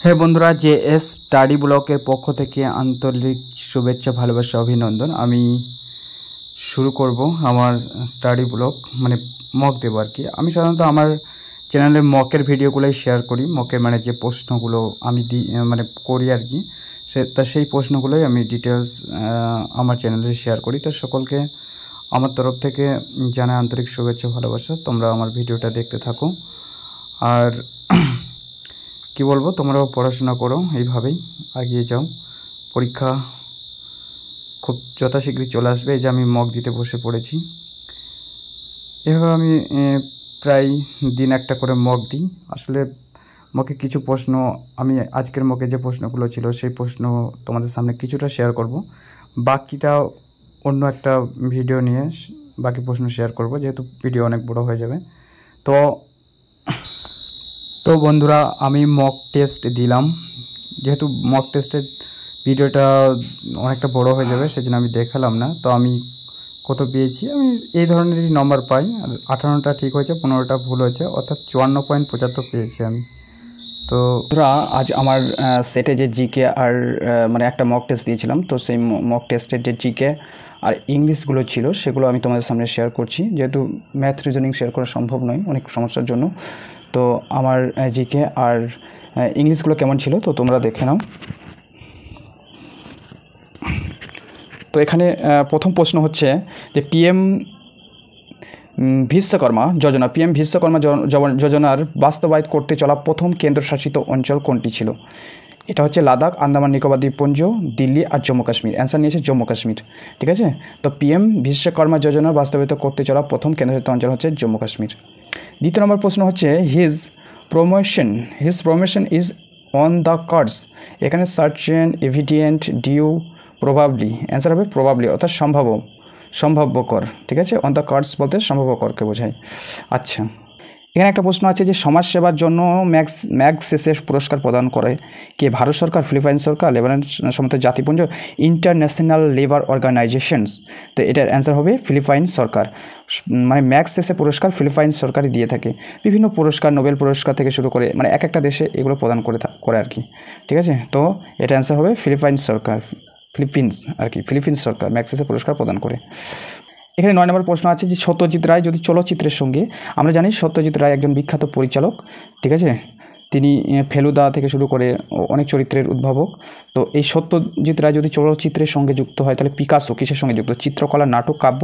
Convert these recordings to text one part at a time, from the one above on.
হে বন্ধুরা, JS study ব্লকের পক্ষ থেকে আন্তরিক শুভেচ্ছা, ভালোবাসা, অভিনন্দন। আমি শুরু করব আমার স্টাডি ব্লক, মানে মক দেব আর কি। আমি সাধারণত আমার চ্যানেলে মকের ভিডিওগুলোই শেয়ার করি। মকের মানে যে প্রশ্নগুলো আমি মানে করি আর কি, সেই প্রশ্নগুলোই আমি ডিটেলস আমার চ্যানেলে শেয়ার করি। তো সকলকে আমার তরফ থেকে জানাই আন্তরিক শুভেচ্ছা, ভালোবাসা। তোমরা আমার ভিডিওটা দেখতে থাকো। আর কি বলবো, তোমরাও পড়াশোনা করো, এইভাবেই এগিয়ে যাও। পরীক্ষা খুব যথাশীঘ্রই চলে আসবে। এই যে আমি মক দিতে বসে পড়েছি। এভাবে আমি প্রায় দিন একটা করে মক দিই। আসলে মকে কিছু প্রশ্ন, আমি আজকের মকে যে প্রশ্নগুলো ছিল সেই প্রশ্ন তোমাদের সামনে কিছুটা শেয়ার করব। বাকিটা অন্য একটা ভিডিও নিয়ে বাকি প্রশ্ন শেয়ার করব, যেহেতু ভিডিও অনেক বড় হয়ে যাবে। তো বন্ধুরা, আমি মক টেস্ট দিলাম। যেহেতু মক টেস্টের ভিডিওটা অনেকটা বড় হয়ে যাবে, সেজন্য আমি দেখালাম না। তো আমি কত পেয়েছি, আমি এই ধরনেরই নম্বর পাই। আর 18টা ঠিক হয়েছে, 15টা ভুল হয়েছে, অর্থাৎ 54.75 পেয়েছি আমি। তো বন্ধুরা, আজ আমার সেটে যে জিকে আর মানে একটা মক টেস্ট দিয়েছিলাম, তো সেই মক টেস্টের যে জিকে আর ইংলিশগুলো ছিল সেগুলো আমি তোমাদের সামনে শেয়ার করছি। যেহেতু ম্যাথ রিজনিং শেয়ার করা সম্ভব নয় অনেক সমস্যার জন্য, তো আমার জিকে আর ইংলিশগুলো কেমন ছিল তো তোমরা দেখে নাও। তো এখানে প্রথম প্রশ্ন হচ্ছে যে পিএম বিশ্বকর্মা যোজনার বাস্তবায়িত করতে চলা প্রথম কেন্দ্রশাসিত অঞ্চল কোনটি ছিল? এটা হচ্ছে লাদাখ, আন্দামান নিকোবর দ্বীপপুঞ্জ, দিল্লি আর জম্মু কাশ্মীর। অ্যান্সার নিয়েছে জম্মু কাশ্মীর। ঠিক আছে, তো পিএম বিশ্বকর্মা যোজনা বাস্তবায়িত করতে চলা প্রথম কেন্দ্রশাসিত অঞ্চল হচ্ছে জম্মু কাশ্মীর। দ্বিতীয় নম্বর প্রশ্ন হচ্ছে his promotion is on the cards. এখানে certain, evident, due, probably. Answer হবে প্রবাবলি, অর্থাৎ সম্ভাব্যকর। ঠিক আছে, অন দ্য কার্ডস বলতে সম্ভাব্যকরকে বোঝায়। আচ্ছা, এখানে একটা প্রশ্ন আছে যে সমাজসেবার জন্য ম্যাগসেসে পুরস্কার প্রদান করে কে? ভারত সরকার, ফিলিপাইন সরকার, লেবানন সমস্ত জাতিপুঞ্জ, ইন্টারন্যাশনাল লেবার অর্গানাইজেশনস। তো এটার অ্যান্সার হবে ফিলিপাইন সরকার। মানে ম্যাগসেসে পুরস্কার ফিলিপাইন সরকারই দিয়ে থাকে। বিভিন্ন পুরস্কার, নোবেল পুরস্কার থেকে শুরু করে মানে এক একটা দেশে এগুলো প্রদান করে আর কি। ঠিক আছে, তো এটা অ্যান্সার হবে ফিলিপাইন সরকার, ফিলিপিন্স সরকার ম্যাগসেসে পুরস্কার প্রদান করে। এখানে 9 নম্বর প্রশ্ন আছে যে সত্যজিৎ রায় যদি চলচ্চিত্রের সঙ্গে, আমরা জানি সত্যজিৎ রায় একজন বিখ্যাত পরিচালক। ঠিক আছে, তিনি ফেলুদা থেকে শুরু করে অনেক চরিত্রের উদ্ভাবক। তো এই সত্যজিৎ রায় যদি চলচ্চিত্রের সঙ্গে যুক্ত হয়, তাহলে পিকাসো কিসের সঙ্গে যুক্ত? চিত্রকলা, নাটক, কাব্য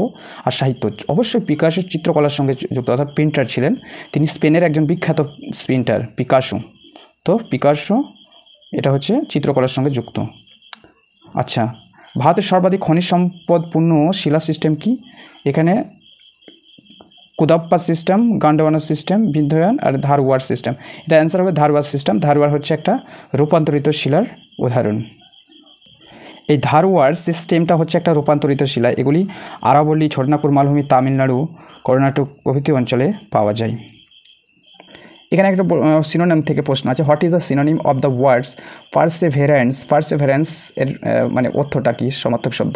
আর সাহিত্য। অবশ্যই পিকাসো চিত্রকলার সঙ্গে যুক্ত, অর্থাৎ প্রিন্টার ছিলেন তিনি। স্পেনের একজন বিখ্যাত প্রিন্টার পিকাসো। তো পিকাসো এটা হচ্ছে চিত্রকলার সঙ্গে যুক্ত। আচ্ছা, ভারতের সর্বাধিক খনিজ সম্পদপূর্ণ শিলা সিস্টেম কি? এখানে কুদাপ্পা সিস্টেম, গান্ডওয়ানা সিস্টেম, বিন্ধয়ান আর ধারওয়ার সিস্টেম। এটা অ্যান্সার হবে ধারওয়ার সিস্টেম। ধারওয়ার হচ্ছে একটা রূপান্তরিত শিলার উদাহরণ। এই ধারওয়ার সিস্টেমটা হচ্ছে একটা রূপান্তরিত শিলা। এগুলি আরাবল্লী, ছোটনাগপুর মালভূমি, তামিলনাড়ু, কর্ণাটক প্রভৃতি অঞ্চলে পাওয়া যায়। এখানে একটা সিনোনিম থেকে প্রশ্ন আছে, what is the synonym of the words perseverance এর মানে অর্থটা কি? সমার্থক শব্দ।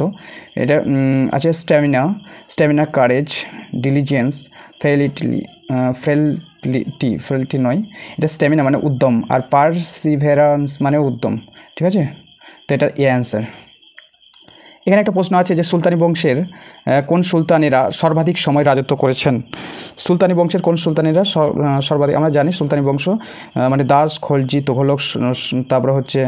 এটা আছে স্ট্যামিনা, কারেজ, ডিলিজেন্স, ফ্রেলিটি নয়, এটা স্ট্যামিনা মানে উদ্যম, আর পারসিভেরান্স মানে উদ্যম। ঠিক আছে, তো এটার অ্যান্সার। এখানে একটা প্রশ্ন আছে যে সুলতানি বংশের কোন সুলতানেরা সর্বাধিক সময় রাজত্ব করেছেন? সুলতানি বংশের কোন সুলতানেরা সর্বাধিক? আমরা জানি সুলতানি বংশ মানে দাস, খলজি, তুঘলক, তারপরে হচ্ছে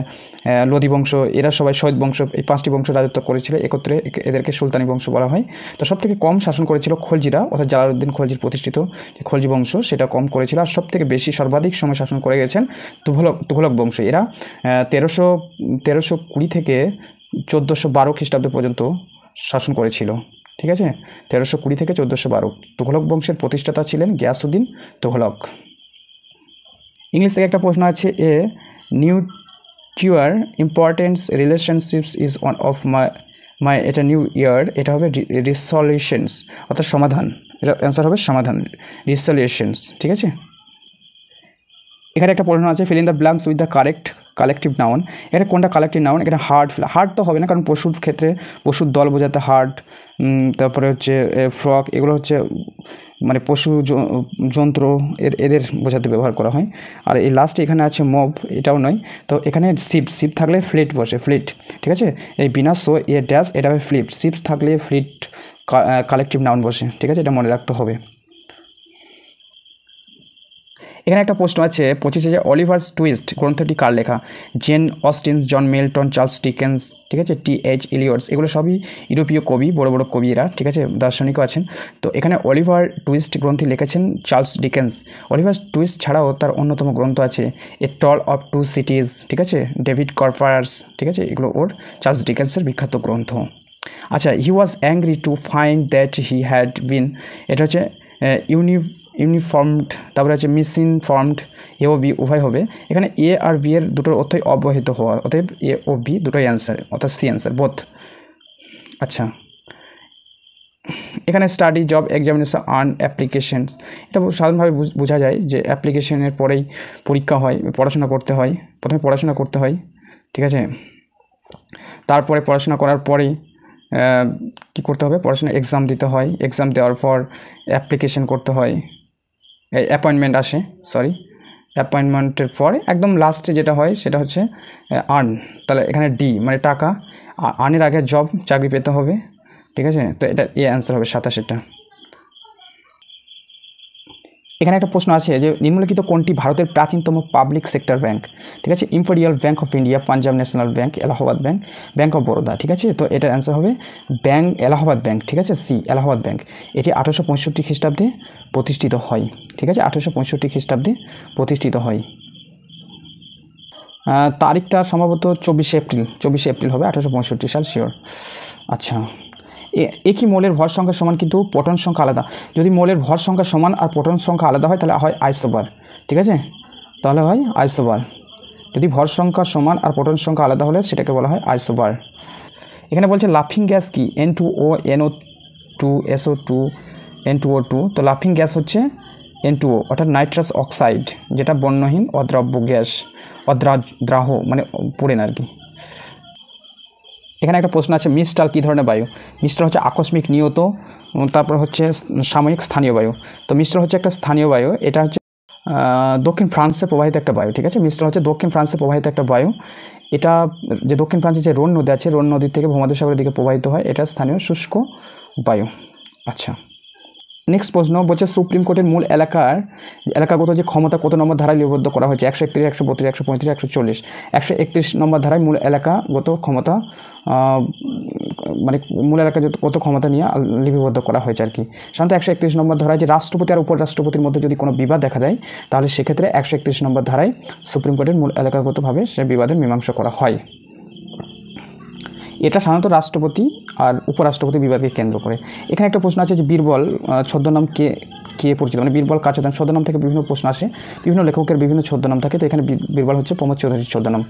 লোদি বংশ, এরা সবাই সৈয়দ বংশ, এই 5টি বংশ রাজত্ব করেছিল একত্রে, এদেরকে সুলতানি বংশ বলা হয়। তো সবথেকে কম শাসন করেছিল খলজিরা, অর্থাৎ জালালউদ্দিন খলজির প্রতিষ্ঠিত যে খলজি বংশ সেটা কম করেছিল। আর সবথেকে বেশি সর্বাধিক সময় শাসন করে গেছেন তুঘলক বংশ। এরা 1320 থেকে 1412 খ্রিস্টাব্দ পর্যন্ত শাসন করেছিল। ঠিক আছে, 1320 থেকে 1412। তুঘলক বংশের প্রতিষ্ঠাতা ছিলেন গিয়াসউদ্দিন তুঘলক। ইংলিশ থেকে একটা প্রশ্ন আছে, a nutria importance relationships is one of my এটা নিউ ইয়ার। এটা হবে রিসলিউশনস, অর্থাৎ সমাধান। এটা অ্যান্সার হবে সমাধান, রিসলিউশনস। ঠিক আছে, এখানে একটা প্রশ্ন আছে, fill in the blanks with the collective noun. এটা কোনটা কালেকটিভ নাউন? এখানে হার্ট তো হবে না, কারণ পশুর ক্ষেত্রে পশুর দল বোঝাতে হার্ট, তারপরে হচ্ছে ফ্রক, এগুলো হচ্ছে মানে পশু যন্ত্র এদের বোঝাতে ব্যবহার করা হয়। আর এই লাস্টে এখানে আছে মব, এটাও নয়। তো এখানে শিপ থাকলে ফ্লিট বসে, ফ্লিট, ঠিক আছে। এই বিনা সো এ ড্যাশ, এটা হবে ফ্লিট। শিপস থাকলে ফ্লিট কালেকটিভ নাউন বসে, ঠিক আছে, এটা মনে রাখতে হবে। এখানে একটা প্রশ্ন আছে 25 যে অলিভার টুইস্ট গ্রন্থটি কার লেখা? Jane Austen, John Milton, Charles Dickens, ঠিক আছে, টি.এইচ. এলিয়টস, এগুলো সবই ইউরোপীয় কবি, বড় বড় কবিরা, ঠিক আছে, দার্শনিকও আছেন। তো এখানে অলিভার টুইস্ট গ্রন্থটি লিখেছেন চার্লস ডিকেন্স। অলিভার টুইস্ট ছাড়াও তার অন্যতম গ্রন্থ আছে এ টল অফ টু সিটিজ, ঠিক আছে, ডেভিড কপারস, ঠিক আছে, এগুলো ওর চার্লস ডিকেন্সের বিখ্যাত গ্রন্থ। আচ্ছা, he was angry to find that he had been, এটা হচ্ছে ইউনিফর্মড, তারপরে হচ্ছে মিসইনফর্মড, এ ও বি উভয় হবে। এখানে এ আর বি এর দুটোর অর্থই অবহিত হওয়া, অতএব এ ও বি দুটোই অ্যান্সার, অর্থাৎ সি অ্যান্সার, বোথ। আচ্ছা, এখানে study, job, examination, earn, applications, এটা সাধারণভাবে বোঝা যায় যে অ্যাপ্লিকেশনের পরেই পরীক্ষা হয়, পড়াশোনা করতে হয়, প্রথমে পড়াশোনা করতে হয়, ঠিক আছে, তারপরে পড়াশোনা করার পরেই কী করতে হবে, পড়াশোনা এক্সাম দিতে হয়, এক্সাম দেওয়ার পর অ্যাপ্লিকেশন করতে হয়, অ্যাপয়েন্টমেন্ট আসে, অ্যাপয়েন্টমেন্টের পরে একদম লাস্টে যেটা হয় সেটা হচ্ছে আর্ন। তাহলে এখানে ডি মানে টাকা, আর্নের আগে জব, চাকরি পেতে হবে, ঠিক আছে। তো এটা এ অ্যান্সার হবে 87টা। এখানে একটা প্রশ্ন আছে যে নিম্নলিখিত কোনটি ভারতের প্রাচীনতম পাবলিক সেক্টর ব্যাংক? ঠিক আছে, imperial bank of India, Punjab national bank, Allahabad bank, bank of Baroda, ঠিক আছে। তো এটার অ্যান্সার হবে এলাহাবাদ ব্যাংক, ঠিক আছে, সি এলাহাবাদ ব্যাংক। এটি 1865 খ্রিস্টাব্দে প্রতিষ্ঠিত হয়, ঠিক আছে, 1865 খ্রিস্টাব্দে প্রতিষ্ঠিত হয়। তারিখটা সম্ভবত 24 এপ্রিল হবে, 1865 সাল, শিওর। আচ্ছা, একই মৌলের ভর সংখ্যা সমান কিন্তু প্রোটন সংখ্যা আলাদা। যদি মৌলের ভর সংখ্যা সমান আর প্রোটন সংখ্যা আলাদা হয় তাহলে হয় আইসোবার, ঠিক আছে, তাহলে হয় আইসোবার। যদি ভর সংখ্যা সমান আর প্রোটন সংখ্যা আলাদা হলে সেটাকে বলা হয় আইসোবার। এখানে বলছে লাফিং গ্যাস কি? N2O, NO2, SO2, N2O2। তো লাফিং গ্যাস হচ্ছে N2O, অর্থাৎ নাইট্রাস অক্সাইড, যেটা বর্ণহীন অদ্রাব্য গ্যাস, অদ্রাহ মানে পড়ে না আর কি। এখানে একটা প্রশ্ন আছে মিস্টাল কী ধরনের বায়ু? মিস্টাল হচ্ছে আকস্মিক, নিয়ত, তারপর হচ্ছে সাময়িক, স্থানীয় বায়ু। তো মিস্টাল হচ্ছে একটা স্থানীয় বায়ু, এটা হচ্ছে দক্ষিণ ফ্রান্সে প্রবাহিত একটা বায়ু, ঠিক আছে। মিস্টাল হচ্ছে দক্ষিণ ফ্রান্সে প্রবাহিত একটা বায়ু। এটা যে দক্ষিণ ফ্রান্সে যে রোন নদী আছে, রোন নদীর থেকে ভূমধ্যসাগরের দিকে প্রবাহিত হয়, এটা স্থানীয় শুষ্ক বায়ু। আচ্ছা, নেক্সট প্রশ্ন বলছে সুপ্রিম কোর্টের মূল এলাকাগত যে ক্ষমতা কত নম্বর ধারায় লিপিবদ্ধ করা হয়েছে? 131, 132, 135, 140। 131 নম্বর ধারায় মূল এলাকাগত ক্ষমতা, মানে মূল এলাকা কত ক্ষমতা নিয়ে লিপিবদ্ধ করা হয়েছে আর কি। সাধারণত 131 নম্বর ধারায় যে রাষ্ট্রপতি আর উপরাষ্ট্রপতির মধ্যে যদি কোনো বিবাদ দেখা দেয় তাহলে সেক্ষেত্রে 131 নম্বর ধারায় সুপ্রিম কোর্টের মূল এলাকাগতভাবে সে বিবাদের মীমাংসা করা হয়। এটা সাধারণত রাষ্ট্রপতি আর উপরাষ্ট্রপতি বিবাদকে কেন্দ্র করে। এখানে একটা প্রশ্ন আছে যে বীরবল ছদ্মনাম কে পরিচিত? মানে বীরবল কার ছদ্মনাম? ছদ্মনাম থেকে বিভিন্ন প্রশ্ন আসে, বিভিন্ন লেখকের বিভিন্ন ছদ্মনাম থাকে। তো এখানে বীরবল হচ্ছে প্রমোদ চৌধুরীর ছদ্মনাম।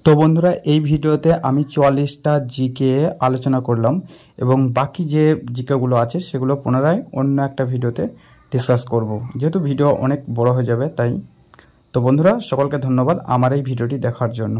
তো বন্ধুরা, এই ভিডিওতে আমি 44টা জিকে আলোচনা করলাম এবং বাকি যে জিকেগুলো আছে সেগুলো পুনরায় অন্য একটা ভিডিওতে ডিসকাস করব, যেহেতু ভিডিও অনেক বড় হয়ে যাবে তাই। তো বন্ধুরা, সকলকে ধন্যবাদ আমার এই ভিডিওটি দেখার জন্য।